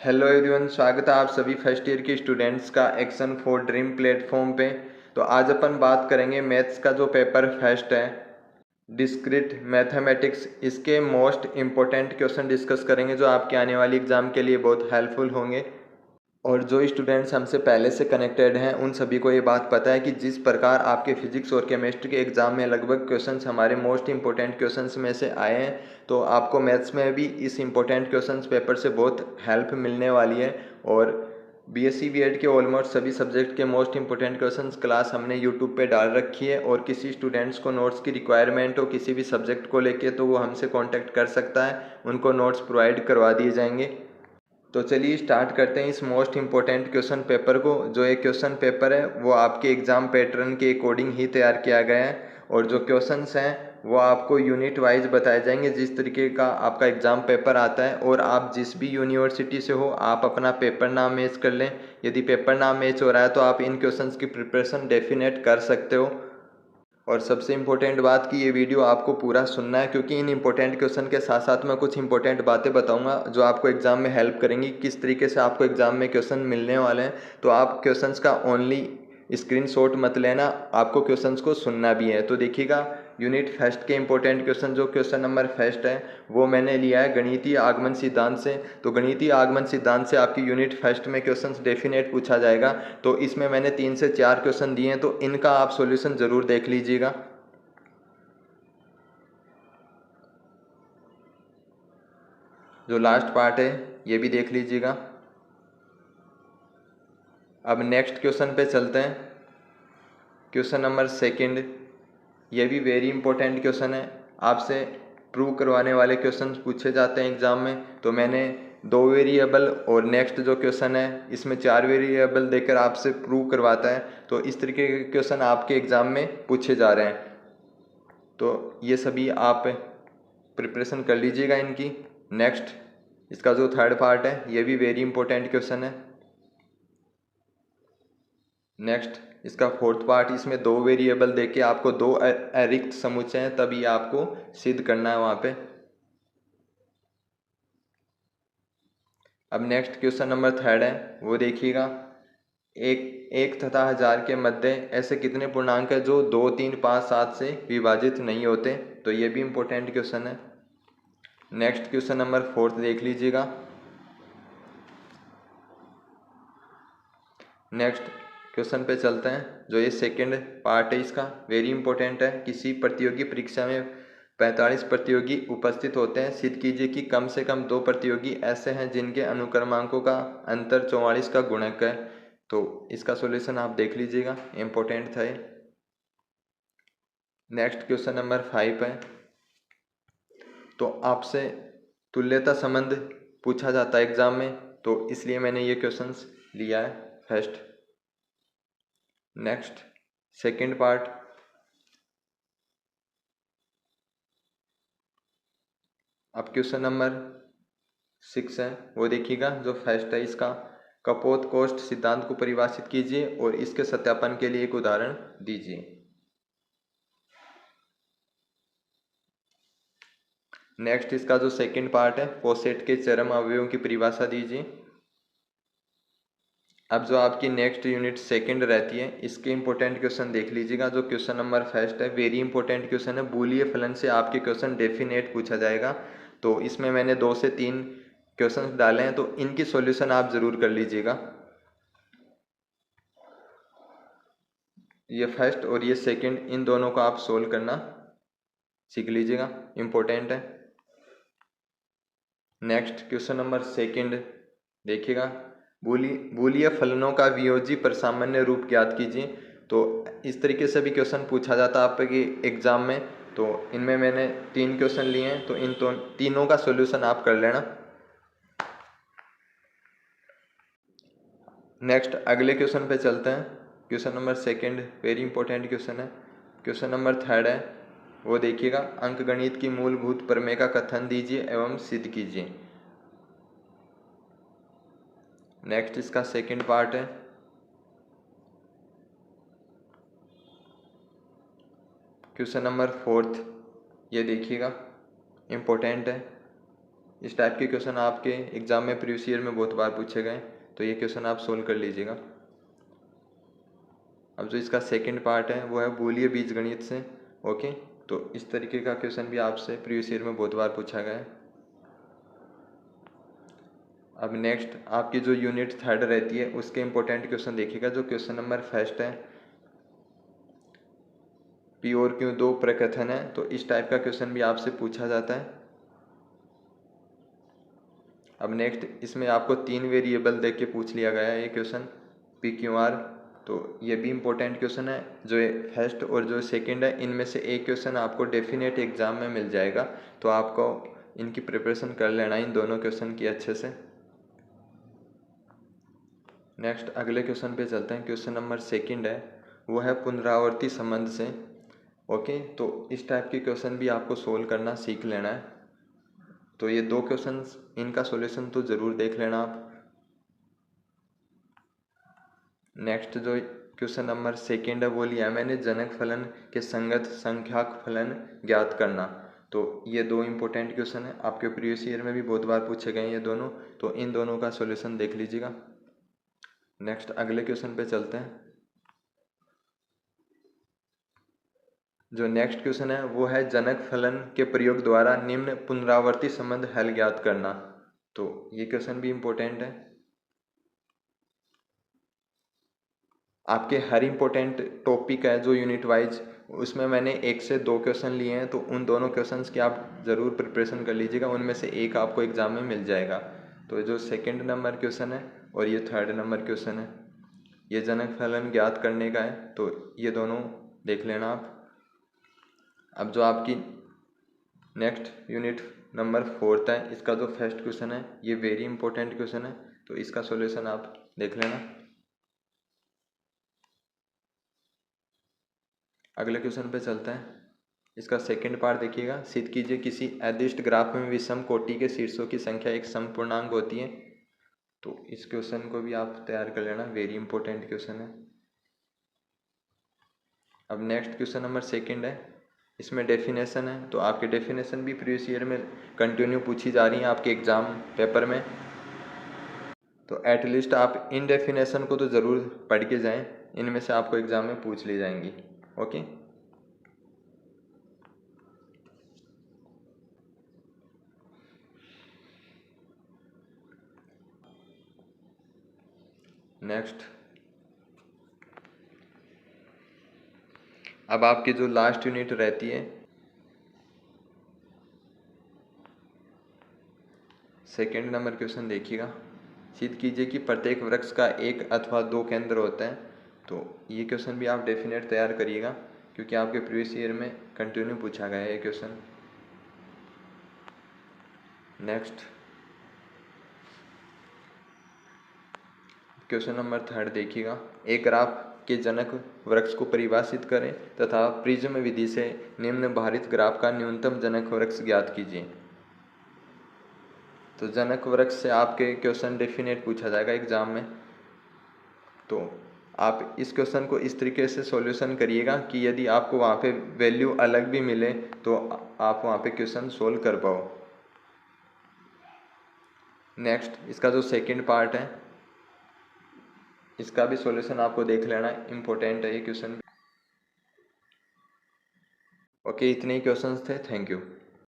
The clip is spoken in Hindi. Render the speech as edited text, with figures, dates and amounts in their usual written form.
हेलो एवरीवन, स्वागत है आप सभी फर्स्ट ईयर के स्टूडेंट्स का एक्शन फॉर ड्रीम प्लेटफॉर्म पे। तो आज अपन बात करेंगे मैथ्स का जो पेपर फर्स्ट है, डिस्क्रीट मैथमेटिक्स। इसके मोस्ट इम्पोर्टेंट क्वेश्चन डिस्कस करेंगे जो आपके आने वाली एग्जाम के लिए बहुत हेल्पफुल होंगे। और जो स्टूडेंट्स हमसे पहले से कनेक्टेड हैं उन सभी को ये बात पता है कि जिस प्रकार आपके फिजिक्स और केमिस्ट्री के एग्ज़ाम में लगभग क्वेश्चंस हमारे मोस्ट इंपॉर्टेंट क्वेश्चंस में से आए हैं, तो आपको मैथ्स में भी इस इंपॉर्टेंट क्वेश्चंस पेपर से बहुत हेल्प मिलने वाली है। और बीएससी बीएड के ऑलमोस्ट सभी सब्जेक्ट के मोस्ट इंपॉर्टेंट क्वेश्चंस क्लास हमने यूट्यूब पे डाल रखी है, और किसी स्टूडेंट्स को नोट्स की रिक्वायरमेंट हो किसी भी सब्जेक्ट को लेके तो वो हमसे कॉन्टैक्ट कर सकता है, उनको नोट्स प्रोवाइड करवा दिए जाएंगे। तो चलिए स्टार्ट करते हैं इस मोस्ट इम्पोर्टेंट क्वेश्चन पेपर को। जो एक क्वेश्चन पेपर है वो आपके एग्ज़ाम पैटर्न के अकॉर्डिंग ही तैयार किया गया है, और जो क्वेश्चंस हैं वो आपको यूनिट वाइज बताए जाएंगे जिस तरीके का आपका एग्ज़ाम पेपर आता है। और आप जिस भी यूनिवर्सिटी से हो आप अपना पेपर नाम मैच कर लें। यदि पेपर नाम मैच हो रहा है तो आप इन क्वेश्चंस की प्रिपरेशन डेफिनेट कर सकते हो। और सबसे इम्पोर्टेंट बात कि ये वीडियो आपको पूरा सुनना है, क्योंकि इन इम्पोर्टेंट क्वेश्चन के साथ साथ मैं कुछ इंपॉर्टेंट बातें बताऊंगा जो आपको एग्जाम में हेल्प करेंगी, किस तरीके से आपको एग्जाम में क्वेश्चन मिलने वाले हैं। तो आप क्वेश्चंस का ओनली स्क्रीनशॉट मत लेना, आपको क्वेश्चंस को सुनना भी है। तो देखिएगा, यूनिट फर्स्ट के इंपॉर्टेंट क्वेश्चन जो क्वेश्चन नंबर फर्स्ट है वो मैंने लिया है गणितीय आगमन सिद्धांत से। तो गणितीय आगमन सिद्धांत से आपकी यूनिट फर्स्ट में क्वेश्चंस डेफिनेट पूछा जाएगा। तो इसमें मैंने 3 से 4 क्वेश्चन दिए हैं, तो इनका आप सॉल्यूशन ज़रूर देख लीजिएगा। जो लास्ट पार्ट है ये भी देख लीजिएगा। अब नेक्स्ट क्वेश्चन पे चलते हैं। क्वेश्चन नंबर सेकंड, ये भी वेरी इंपॉर्टेंट क्वेश्चन है, आपसे प्रूव करवाने वाले क्वेश्चन पूछे जाते हैं एग्जाम में। तो मैंने 2 वेरिएबल और नेक्स्ट जो क्वेश्चन है इसमें 4 वेरिएबल देकर आपसे प्रूव करवाता है। तो इस तरीके के क्वेश्चन आपके एग्जाम में पूछे जा रहे हैं, तो ये सभी आप प्रिपरेशन कर लीजिएगा इनकी। नेक्स्ट, इसका जो थर्ड पार्ट है ये भी वेरी इंपॉर्टेंट क्वेश्चन है। नेक्स्ट, इसका फोर्थ पार्ट, इसमें 2 वेरिएबल देके आपको 2 रिक्त समुच्चय हैं तभी आपको सिद्ध करना है वहाँ पे। अब नेक्स्ट क्वेश्चन नंबर थर्ड है वो देखिएगा। एक तथा हजार के मध्य ऐसे कितने पूर्णांक है जो 2, 3, 5, 7 से विभाजित नहीं होते। तो ये भी इंपॉर्टेंट क्वेश्चन है। नेक्स्ट क्वेश्चन नंबर फोर्थ देख लीजिएगा। नेक्स्ट क्वेश्चन पे चलते हैं। जो ये सेकंड पार्ट है इसका वेरी इंपॉर्टेंट है। किसी प्रतियोगी परीक्षा में 45 प्रतियोगी उपस्थित होते हैं, सिद्ध कीजिए कि कम से कम 2 प्रतियोगी ऐसे हैं जिनके अनुक्रमांकों का अंतर 44 का गुणक है। तो इसका सॉल्यूशन आप देख लीजिएगा, इंपॉर्टेंट था ये। नेक्स्ट क्वेश्चन नंबर 5 है। तो आपसे तुल्यता संबंध पूछा जाता है एग्जाम में, तो इसलिए मैंने ये क्वेश्चंस लिया है फर्स्ट। नेक्स्ट सेकंड पार्ट, अब क्वेश्चन नंबर 6 है वो देखिएगा। जो फर्स्ट है इसका, कपोत कोष्ठ सिद्धांत को परिभाषित कीजिए और इसके सत्यापन के लिए एक उदाहरण दीजिए। नेक्स्ट, इसका जो सेकंड पार्ट है, फोसेट के चरम अवयवों की परिभाषा दीजिए। अब जो आपकी नेक्स्ट यूनिट सेकंड रहती है इसके इंपॉर्टेंट क्वेश्चन देख लीजिएगा। जो क्वेश्चन नंबर फर्स्ट है वेरी इंपॉर्टेंट क्वेश्चन है, बूलियन फलन से आपके क्वेश्चन डेफिनेट पूछा जाएगा। तो इसमें मैंने 2 से 3 क्वेश्चन डाले हैं, तो इनकी सॉल्यूशन आप जरूर कर लीजिएगा। ये फर्स्ट और ये सेकंड, इन दोनों को आप सोल्व करना सीख लीजिएगा, इंपॉर्टेंट है। नेक्स्ट क्वेश्चन नंबर सेकंड देखिएगा। बूलियन फलनों का वियोजी प्रसामान्य रूप ज्ञात कीजिए। तो इस तरीके से भी क्वेश्चन पूछा जाता है आपके एग्जाम में। तो इनमें मैंने 3 क्वेश्चन लिए हैं, तो इन तीनों का सॉल्यूशन आप कर लेना। नेक्स्ट अगले क्वेश्चन पे चलते हैं। Question number second very important question है। क्वेश्चन नंबर थर्ड है वो देखिएगा। अंकगणित की मूलभूत प्रमेय का कथन दीजिए एवं सिद्ध कीजिए। नेक्स्ट, इसका सेकंड पार्ट है। क्वेश्चन नंबर फोर्थ, ये देखिएगा, इम्पोर्टेंट है। इस टाइप के क्वेश्चन आपके एग्जाम में प्रीवियस ईयर में बहुत बार पूछे गए, तो ये क्वेश्चन आप सोल्व कर लीजिएगा। अब जो इसका सेकंड पार्ट है वो है बूलियन बीजगणित से। ओके, तो इस तरीके का क्वेश्चन भी आपसे प्रीवियस ईयर में बहुत बार पूछा गया है। अब नेक्स्ट आपकी जो यूनिट 3 रहती है उसके इंपॉर्टेंट क्वेश्चन देखिएगा। जो क्वेश्चन नंबर फर्स्ट है, पी और क्यू दो प्रकथन है, तो इस टाइप का क्वेश्चन भी आपसे पूछा जाता है। अब नेक्स्ट इसमें आपको 3 वेरिएबल देख के पूछ लिया गया है ये क्वेश्चन पी क्यू आर, तो ये भी इम्पोर्टेंट क्वेश्चन है। जो फर्स्ट और जो सेकंड है इनमें से एक क्वेश्चन आपको डेफिनेट एग्जाम में मिल जाएगा, तो आपको इनकी प्रिपरेशन कर लेना इन दोनों क्वेश्चन की अच्छे से। नेक्स्ट अगले क्वेश्चन पे चलते हैं। क्वेश्चन नंबर सेकंड है वो है पुनरावर्ती संबंध से। ओके, तो इस टाइप के क्वेश्चन भी आपको सोल्व करना सीख लेना है। तो ये 2 क्वेश्चंस, इनका सॉल्यूशन तो ज़रूर देख लेना आप। नेक्स्ट जो क्वेश्चन नंबर सेकंड है वो लिया है मैंने, जनक फलन के संगत संख्याक फलन ज्ञात करना। तो ये 2 इंपॉर्टेंट क्वेश्चन है, आपके प्रीवियस ईयर में भी बहुत बार पूछे गए ये दोनों, तो इन दोनों का सॉल्यूशन देख लीजिएगा। नेक्स्ट अगले क्वेश्चन पे चलते हैं। जो नेक्स्ट क्वेश्चन है वो है जनक फलन के प्रयोग द्वारा निम्न पुनरावर्ती संबंध हल ज्ञात करना। तो ये क्वेश्चन भी इम्पोर्टेंट है। आपके हर इम्पोर्टेंट टॉपिक है जो यूनिट वाइज, उसमें मैंने 1 से 2 क्वेश्चन लिए हैं, तो उन दोनों क्वेश्चंस की आप ज़रूर प्रिपरेशन कर लीजिएगा। उनमें से एक आपको एग्जाम में मिल जाएगा। तो जो सेकंड नंबर क्वेश्चन है और ये थर्ड नंबर क्वेश्चन है, ये जनक फलन ज्ञात करने का है, तो ये दोनों देख लेना आप। अब जो आपकी नेक्स्ट यूनिट नंबर 4 है, इसका जो फर्स्ट क्वेश्चन है ये वेरी इंपॉर्टेंट क्वेश्चन है, तो इसका सॉल्यूशन आप देख लेना। अगले क्वेश्चन पे चलते हैं। इसका सेकंड पार्ट देखिएगा। सिद्ध कीजिए किसी अदिष्ट ग्राफ में विषम कोटि के शीर्षों की संख्या एक समपूर्णांक होती है। तो इस क्वेश्चन को भी आप तैयार कर लेना, वेरी इंपॉर्टेंट क्वेश्चन है। अब नेक्स्ट क्वेश्चन नंबर सेकंड है, इसमें डेफिनेशन है, तो आपके डेफिनेशन भी प्रीवियस ईयर में कंटिन्यू पूछी जा रही हैं आपके एग्जाम पेपर में, तो एटलीस्ट आप इन डेफिनेशन को तो ज़रूर पढ़ के जाएं, इनमें से आपको एग्जाम में पूछ ली जाएंगी। ओके, नेक्स्ट अब आपकी जो लास्ट यूनिट रहती है, सेकंड नंबर क्वेश्चन देखिएगा। सिद्ध कीजिए कि प्रत्येक वृक्ष का एक अथवा दो केंद्र होते हैं। तो ये क्वेश्चन भी आप डेफिनेट तैयार करिएगा, क्योंकि आपके प्रीवियस ईयर में कंटिन्यू पूछा गया है ये question. Next question number third देखिएगा। एक ग्राफ के जनक वृक्ष को परिभाषित करें तथा प्रिज्म विधि से निम्न भारित ग्राफ का न्यूनतम जनक वृक्ष ज्ञात कीजिए। तो जनक वृक्ष से आपके क्वेश्चन डेफिनेट पूछा जाएगा एग्जाम में, तो आप इस क्वेश्चन को इस तरीके से सॉल्यूशन करिएगा कि यदि आपको वहाँ पे वैल्यू अलग भी मिले तो आप वहाँ पे क्वेश्चन सोल्व कर पाओ। नेक्स्ट इसका जो सेकंड पार्ट है, इसका भी सॉल्यूशन आपको देख लेना, इम्पोर्टेंट है ये क्वेश्चन। ओके, इतने ही क्वेश्चंस थे। Thank you.